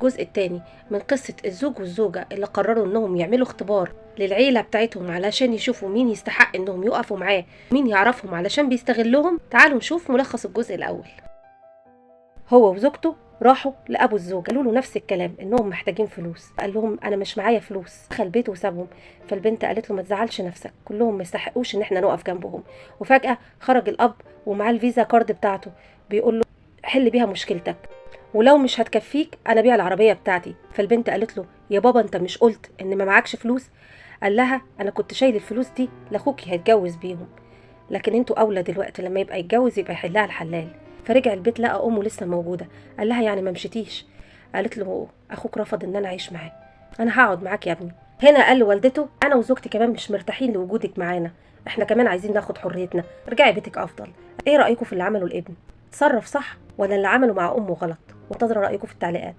الجزء الثاني من قصة الزوج والزوجة اللي قرروا انهم يعملوا اختبار للعيلة بتاعتهم علشان يشوفوا مين يستحق انهم يقفوا معاه، مين يعرفهم علشان بيستغلهم. تعالوا نشوف ملخص الجزء الاول. هو وزوجته راحوا لابو الزوج، قالوا له نفس الكلام انهم محتاجين فلوس. قال لهم انا مش معايا فلوس، دخل البيت وسابهم. فالبنت قالت له ما تزعلش نفسك، كلهم ما يستحقوش ان احنا نقف جنبهم. وفجأة خرج الاب ومعاه الفيزا كارد بتاعته، بيقول له حل بيها مشكلتك، ولو مش هتكفيك انا بيع العربيه بتاعتي. فالبنت قالت له يا بابا انت مش قلت ان ما معكش فلوس؟ قال لها انا كنت شايل الفلوس دي لاخوكي هيتجوز بيهم، لكن انتوا اولى دلوقتي لما يبقى يتجوز يبقى يحلها الحلال. فرجع البيت لقى امه لسه موجوده. قال لها يعني ما مشيتيش؟ قالت له اخوك رفض ان انا اعيش معاه، انا هقعد معاك يا ابني. هنا قال لوالدته انا وزوجتي كمان مش مرتاحين لوجودك معانا، احنا كمان عايزين ناخد حريتنا، ارجعي بيتك افضل. ايه رايكم في اللي عمله الابن؟ تصرف صح ولا اللي عمله مع امه غلط؟ منتظره رايكم في التعليقات.